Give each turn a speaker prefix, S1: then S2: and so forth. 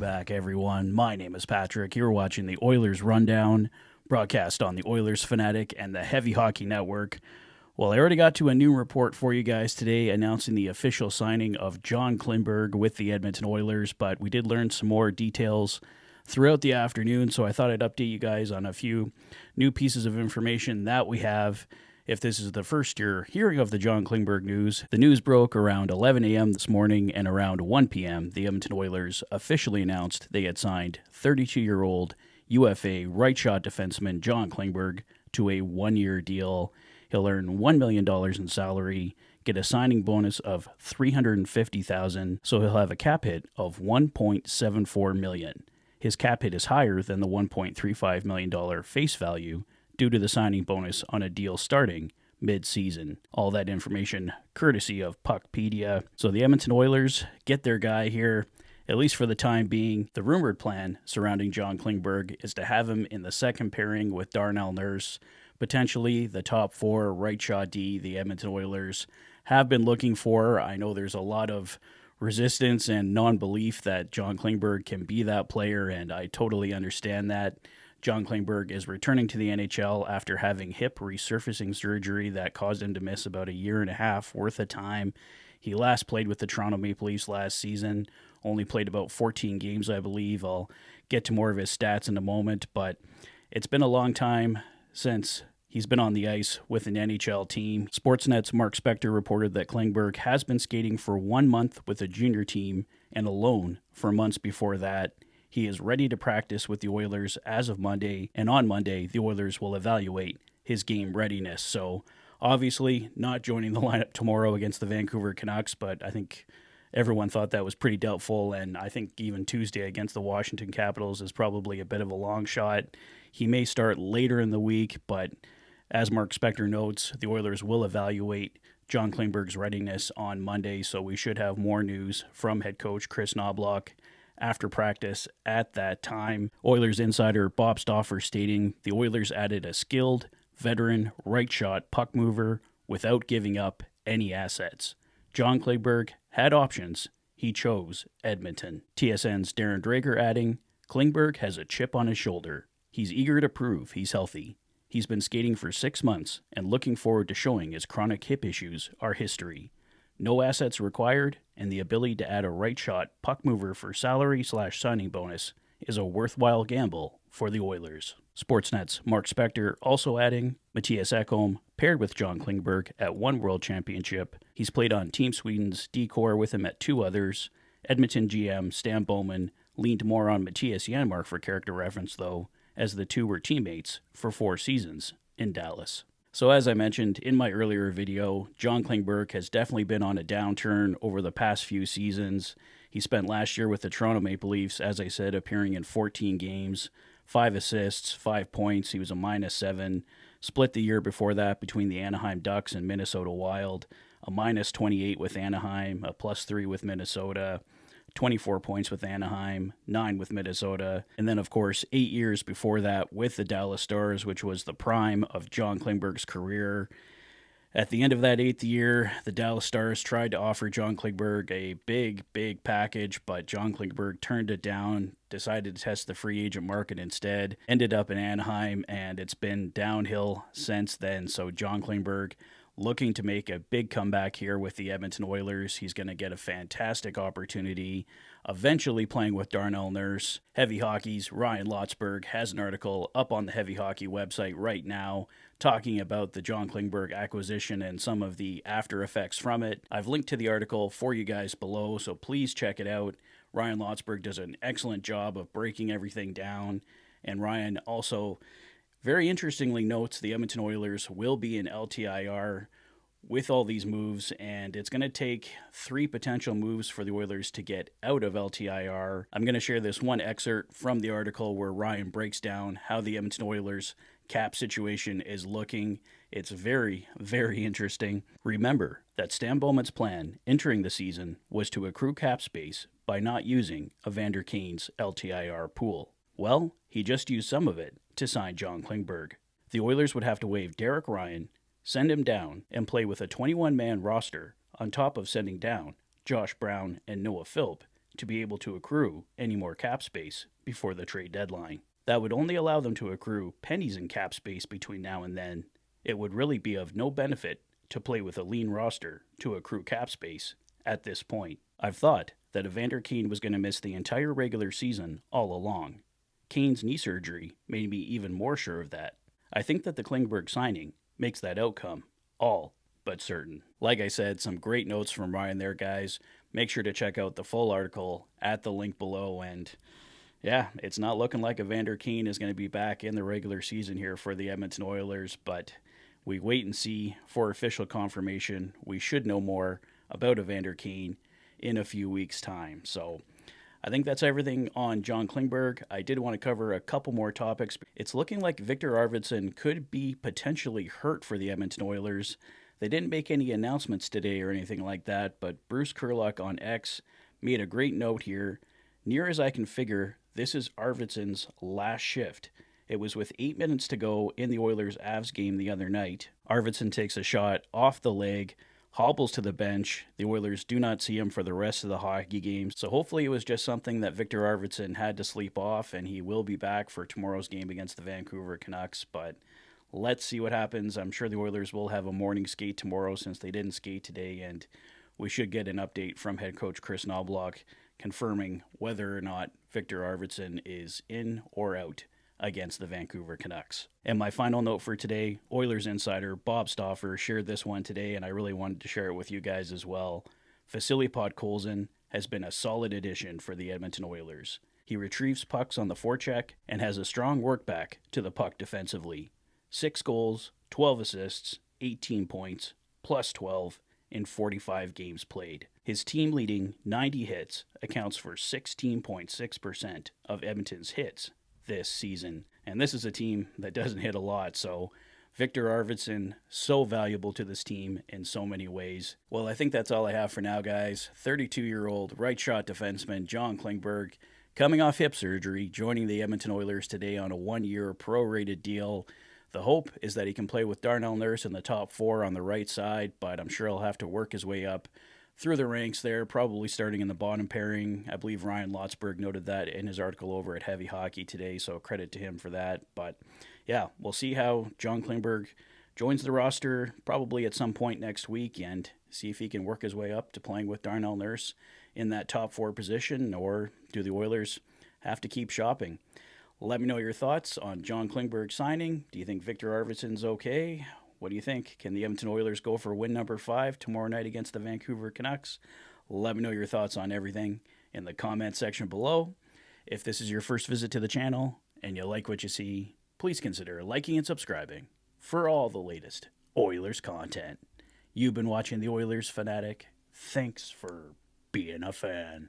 S1: back, everyone. My name is Patrick. You're watching the Oilers Rundown, broadcast on the Oilers Fanatic and the Heavy Hockey Network. Well, I already got to a new report for you guys today announcing the official signing of John Klingberg with the Edmonton Oilers, but we did learn some more details throughout the afternoon, so I thought I'd update you guys on a few new pieces of information that we have. If this is the first you're hearing of the John Klingberg news, the news broke around 11 a.m. this morning, and around 1 p.m., the Edmonton Oilers officially announced they had signed 32-year-old UFA right-shot defenseman John Klingberg to a one-year deal. He'll earn $1 million in salary, get a signing bonus of $350,000, so he'll have a cap hit of $1.74 million. His cap hit is higher than the $1.35 million face value due to the signing bonus on a deal starting mid-season. All that information courtesy of Puckpedia. So the Edmonton Oilers get their guy here, at least for the time being. The rumored plan surrounding John Klingberg is to have him in the second pairing with Darnell Nurse, potentially the top four right-shot D the Edmonton Oilers have been looking for. I know there's a lot of resistance and non-belief that John Klingberg can be that player, and I totally understand that. John Klingberg is returning to the NHL after having hip resurfacing surgery that caused him to miss about a year and a half worth of time. He last played with the Toronto Maple Leafs last season, only played about 14 games, I believe. I'll get to more of his stats in a moment, but it's been a long time since he's been on the ice with an NHL team. Sportsnet's Mark Spector reported that Klingberg has been skating for 1 month with a junior team and alone for months before that. He is ready to practice with the Oilers as of Monday, and on Monday, the Oilers will evaluate his game readiness. So, obviously, not joining the lineup tomorrow against the Vancouver Canucks, but I think everyone thought that was pretty doubtful, and I think even Tuesday against the Washington Capitals is probably a bit of a long shot. He may start later in the week, but as Mark Spector notes, the Oilers will evaluate John Klingberg's readiness on Monday, so we should have more news from head coach Chris Knobloch after practice at that time. Oilers insider Bob Stauffer stating the Oilers added a skilled, veteran, right-shot puck mover without giving up any assets. John Klingberg had options. He chose Edmonton. TSN's Darren Drager adding, Klingberg has a chip on his shoulder. He's eager to prove he's healthy. He's been skating for 6 months and looking forward to showing his chronic hip issues are history. No assets required, and the ability to add a right-shot puck mover for salary/signing bonus is a worthwhile gamble for the Oilers. Sportsnet's Mark Spector also adding, Mattias Ekholm paired with John Klingberg at one World Championship. He's played on Team Sweden's D-Corps with him at two others. Edmonton GM Stan Bowman leaned more on Mattias Janmark for character reference, though, as the two were teammates for 4 seasons in Dallas. So as I mentioned in my earlier video, John Klingberg has definitely been on a downturn over the past few seasons. He spent last year with the Toronto Maple Leafs, as I said, appearing in 14 games, 5 assists, 5 points. He was a -7. Split the year before that between the Anaheim Ducks and Minnesota Wild, a -28 with Anaheim, a +3 with Minnesota, 24 points with Anaheim, 9 with Minnesota, and then, of course, 8 years before that with the Dallas Stars, which was the prime of John Klingberg's career. At the end of that 8th year, the Dallas Stars tried to offer John Klingberg a big package, but John Klingberg turned it down, decided to test the free agent market instead, ended up in Anaheim, and it's been downhill since then. So John Klingberg looking to make a big comeback here with the Edmonton Oilers. He's going to get a fantastic opportunity, eventually playing with Darnell Nurse. Heavy Hockey's Ryan Lotsberg has an article up on the Heavy Hockey website right now talking about the John Klingberg acquisition and some of the after effects from it. I've linked to the article for you guys below, so please check it out. Ryan Lotsberg does an excellent job of breaking everything down, and Ryan also very interestingly notes the Edmonton Oilers will be in LTIR with all these moves, and it's going to take 3 potential moves for the Oilers to get out of LTIR. I'm going to share this one excerpt from the article where Ryan breaks down how the Edmonton Oilers cap situation is looking. It's very interesting. Remember that Stan Bowman's plan entering the season was to accrue cap space by not using Evander Kane's LTIR pool. Well, he just used some of it to sign John Klingberg. The Oilers would have to waive Derek Ryan, send him down, and play with a 21-man roster on top of sending down Josh Brown and Noah Philp to be able to accrue any more cap space before the trade deadline. That would only allow them to accrue pennies in cap space between now and then. It would really be of no benefit to play with a lean roster to accrue cap space at this point. I've thought that Evander Kane was going to miss the entire regular season all along. Kane's knee surgery made me even more sure of that. I think that the Klingberg signing makes that outcome all but certain. Like I said, some great notes from Ryan there, guys. Make sure to check out the full article at the link below. And yeah, it's not looking like Evander Kane is going to be back in the regular season here for the Edmonton Oilers, but we wait and see for official confirmation. We should know more about Evander Kane in a few weeks' time. So I think that's everything on John Klingberg. I did want to cover a couple more topics. It's looking like Viktor Arvidsson could be potentially hurt for the Edmonton Oilers. They didn't make any announcements today or anything like that, but Bruce Kurlock on X made a great note here. Near as I can figure, this is Arvidsson's last shift. It was with 8 minutes to go in the Oilers-Avs game the other night. Arvidsson takes a shot off the leg, hobbles to the bench. The Oilers do not see him for the rest of the hockey game. So hopefully it was just something that Viktor Arvidsson had to sleep off, and he will be back for tomorrow's game against the Vancouver Canucks. But let's see what happens. I'm sure the Oilers will have a morning skate tomorrow since they didn't skate today, and we should get an update from head coach Chris Knobloch confirming whether or not Viktor Arvidsson is in or out against the Vancouver Canucks. And my final note for today, Oilers insider Bob Stauffer shared this one today, and I really wanted to share it with you guys as well. Vasily Podkolzin has been a solid addition for the Edmonton Oilers. He retrieves pucks on the forecheck and has a strong work back to the puck defensively. 6 goals, 12 assists, 18 points, plus 12 in 45 games played. His team-leading 90 hits accounts for 16.6% of Edmonton's hits this season. And this is a team that doesn't hit a lot, so Viktor Arvidsson, so valuable to this team in so many ways. Well, I think that's all I have for now, guys. 32-year-old right-shot defenseman John Klingberg, coming off hip surgery, joining the Edmonton Oilers today on a 1-year prorated deal. The hope is that he can play with Darnell Nurse in the top 4 on the right side, but I'm sure he'll have to work his way up through the ranks there, probably starting in the bottom pairing. I believe Ryan Lotsberg noted that in his article over at Heavy Hockey today, so credit to him for that. But yeah, we'll see how John Klingberg joins the roster probably at some point next week and see if he can work his way up to playing with Darnell Nurse in that top 4 position, or do the Oilers have to keep shopping? Let me know your thoughts on John Klingberg signing. Do you think Viktor Arvidsson's okay? What do you think? Can the Edmonton Oilers go for win number 5 tomorrow night against the Vancouver Canucks? Let me know your thoughts on everything in the comment section below. If this is your first visit to the channel and you like what you see, please consider liking and subscribing for all the latest Oilers content. You've been watching the Oilers Fanatic. Thanks for being a fan.